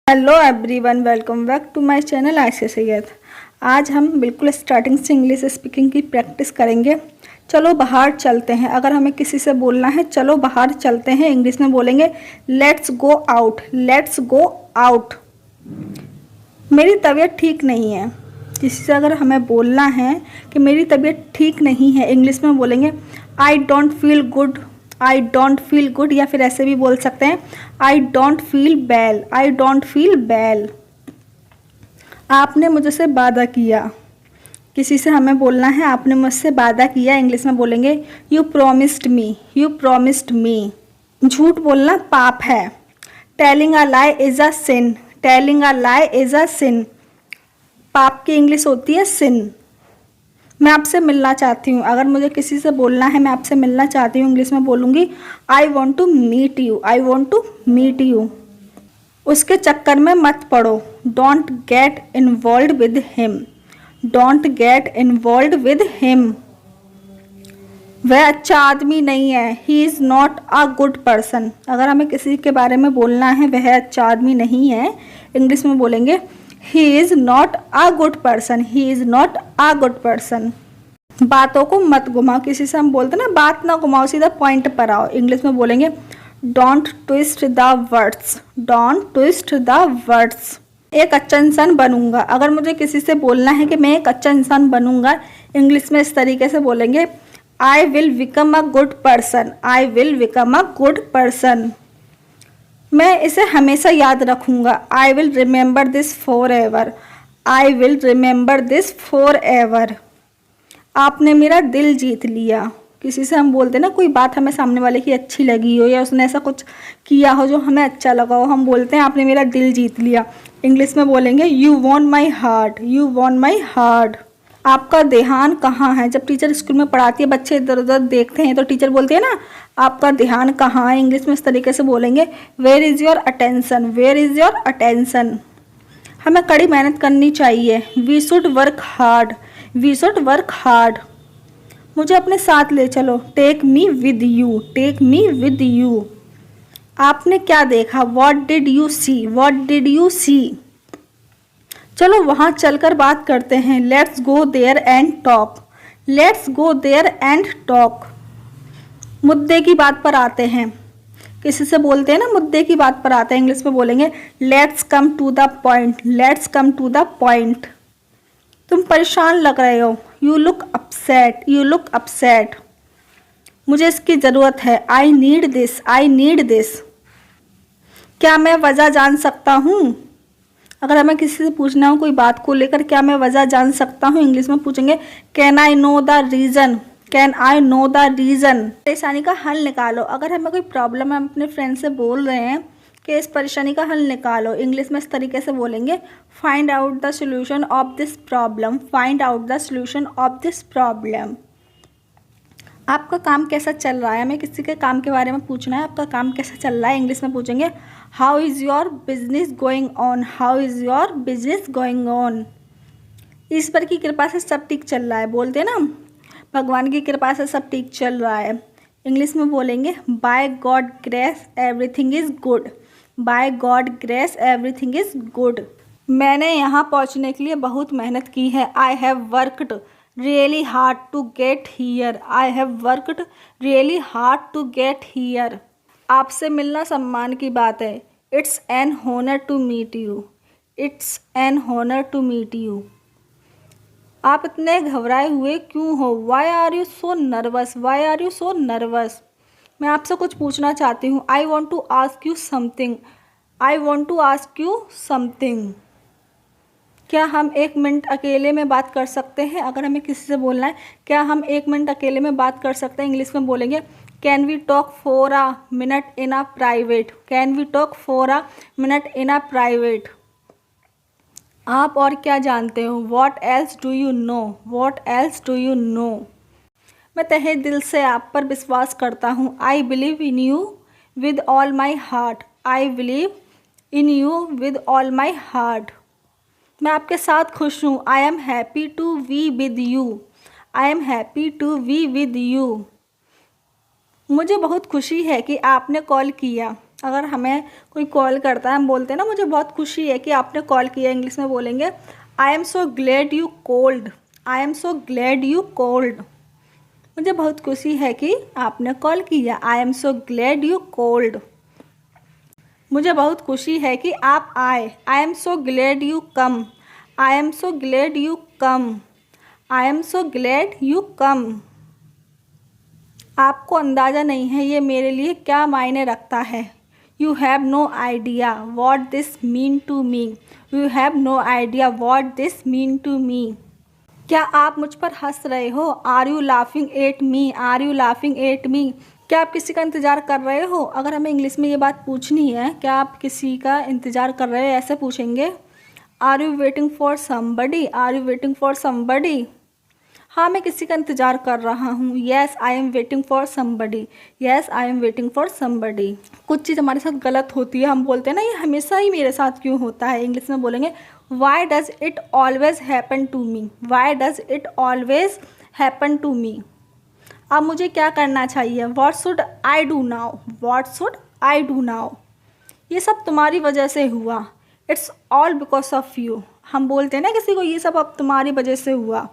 Hello everyone, welcome back to my channel Ayesha Syed. आज हम बिल्कुल स्टार्टिंग से इंग्लिश स्पीकिंग की प्रैक्टिस करेंगे। चलो बाहर चलते हैं। अगर हमें किसी से बोलना है चलो बाहर चलते हैं, इंग्लिश में बोलेंगे let's go out. Let's go out. मेरी तबीयत ठीक नहीं है। किसी से अगर हमें बोलना है कि मेरी तबीयत ठीक नहीं है, इंग्लिश में बोलेंगे I don't feel good. I don't feel good, या फिर ऐसे भी बोल सकते हैं I don't feel well. I don't feel well. आपने मुझसे वादा किया। किसी से हमें बोलना है आपने मुझसे वादा किया, इंग्लिश में बोलेंगे you promised me. You promised me. झूठ बोलना पाप है। Telling a lie is a sin. Telling a lie is a sin. पाप की इंग्लिश होती है सिन। मैं आपसे मिलना चाहती हूँ। अगर मुझे किसी से बोलना है मैं आपसे मिलना चाहती हूँ, इंग्लिश में बोलूँगी I want to meet you. I want to meet you. उसके चक्कर में मत पड़ो। Don't get involve with him. Don't get involve with him. वह अच्छा आदमी नहीं है। He is not a good person. अगर हमें किसी के बारे में बोलना है वह अच्छा आदमी नहीं है, इंग्लिश में बोलेंगे ही is not a good person. He is not a good person. बातों को मत घुमाओ। किसी से हम बोलते हैं ना बात ना घुमाओ, सीधा पॉइंट पर आओ, इंग्लिश में बोलेंगे don't twist the words. Don't twist the words. एक अच्छा इंसान बनूंगा। अगर मुझे किसी से बोलना है कि मैं एक अच्छा इंसान बनूंगा, इंग्लिश में इस तरीके से बोलेंगे I will become a good person. I will become a good person. मैं इसे हमेशा याद रखूंगा। I will remember this for ever. I will remember this for ever. आपने मेरा दिल जीत लिया। किसी से हम बोलते हैं ना कोई बात हमें सामने वाले की अच्छी लगी हो या उसने ऐसा कुछ किया हो जो हमें अच्छा लगा हो, हम बोलते हैं आपने मेरा दिल जीत लिया, इंग्लिश में बोलेंगे you won my heart. You won my heart. आपका ध्यान कहाँ है। जब टीचर स्कूल में पढ़ाती है बच्चे इधर उधर देखते हैं तो टीचर बोलती है ना आपका ध्यान कहाँ है, इंग्लिश में इस तरीके से बोलेंगे where is your attention. Where is your attention. हमें कड़ी मेहनत करनी चाहिए। We should work hard. We should work hard. मुझे अपने साथ ले चलो। Take me with you. Take me with you. आपने क्या देखा। What did you see. What did you see. चलो वहाँ चलकर बात करते हैं। Let's go there and talk. Let's go there and talk. मुद्दे की बात पर आते हैं। किसी से बोलते हैं ना मुद्दे की बात पर आते हैं, इंग्लिश में बोलेंगे let's come to the point. Let's come to the point. तुम परेशान लग रहे हो। You look upset. You look upset. मुझे इसकी ज़रूरत है। I need this. I need this. क्या मैं वजह जान सकता हूँ। अगर हमें किसी से पूछना हो कोई बात को लेकर क्या मैं वजह जान सकता हूँ, इंग्लिश में पूछेंगे can I know the reason. Can I know the reason. परेशानी का हल निकालो। अगर हमें कोई प्रॉब्लम है, हम अपने फ्रेंड से बोल रहे हैं कि इस परेशानी का हल निकालो, इंग्लिश में इस तरीके से बोलेंगे find out the solution of this problem. Find out the solution of this problem. आपका काम कैसा चल रहा है। हमें किसी के काम के बारे में पूछना है आपका काम कैसा चल रहा है, इंग्लिश में पूछेंगे how is your business going on. How is your business going on. ईश्वर की कृपा से सब ठीक चल रहा है। बोलते हैं ना भगवान की कृपा से सब ठीक चल रहा है, इंग्लिश में बोलेंगे by God grace everything is good. By God grace everything is good. मैंने यहाँ पहुँचने के लिए बहुत मेहनत की है। I have worked really hard to get here. I have worked really hard to get here. आपसे मिलना सम्मान की बात है। It's an honour to meet you. It's an honour to meet you. आप इतने घबराए हुए क्यों हो। Why are you so nervous. Y are you so nervous. मैं आपसे कुछ पूछना चाहती हूँ। I want to ask you something. I want to ask you something. क्या हम 1 मिनट अकेले में बात कर सकते हैं। अगर हमें किसी से बोलना है क्या हम 1 मिनट अकेले में बात कर सकते हैं, इंग्लिश में बोलेंगे can we talk for a minute in a private. Can we talk for a minute in a private. आप और क्या जानते हो। What else do you know. What else do you know. मैं तहे दिल से आप पर विश्वास करता हूँ। I believe in you with all my heart. I believe in you with all my heart. मैं आपके साथ खुश हूँ। I am happy to be with you. I am happy to be with you. मुझे बहुत खुशी है कि आपने कॉल किया। अगर हमें कोई कॉल करता है, हम बोलते हैं ना मुझे बहुत खुशी है कि आपने कॉल किया, इंग्लिश में बोलेंगे I am so glad you called. I am so glad you called. मुझे बहुत खुशी है कि आपने कॉल किया। I am so glad you called. मुझे बहुत खुशी है कि आप आए। I am so glad you come. I am so glad you come. I am so glad you come. आपको अंदाज़ा नहीं है ये मेरे लिए क्या मायने रखता है। You have no idea what this mean to me. You have no idea what this mean to me. क्या आप मुझ पर हंस रहे हो। Are you laughing at me. Are you laughing at me. क्या आप किसी का इंतज़ार कर रहे हो। अगर हमें इंग्लिश में ये बात पूछनी है, क्या आप किसी का इंतज़ार कर रहे हो, ऐसे पूछेंगे are you waiting for somebody. Are you waiting for somebody. हाँ, मैं किसी का इंतज़ार कर रहा हूँ। Yes I am waiting for somebody. Yes I am waiting for somebody. कुछ चीज़ हमारे साथ गलत होती है, हम बोलते हैं ना ये हमेशा ही मेरे साथ क्यों होता है। इंग्लिश में बोलेंगे why does it always happen to me. Why does it always happen to me. अब मुझे क्या करना चाहिए। What should I do now. What should I do now. ये सब तुम्हारी वजह से हुआ। It's all because of you. हम बोलते हैं ना किसी को ये सब अब तुम्हारी वजह से हुआ,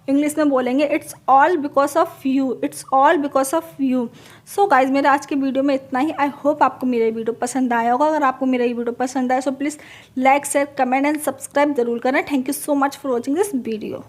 इंग्लिश में बोलेंगे it's all because of you. It's all because of you. So guys, मेरा आज के वीडियो में इतना ही। आई होप आपको मेरा वीडियो पसंद आया होगा। अगर आपको मेरा ये वीडियो पसंद आया so please like share comment and subscribe जरूर करना। Thank you so much for watching this video.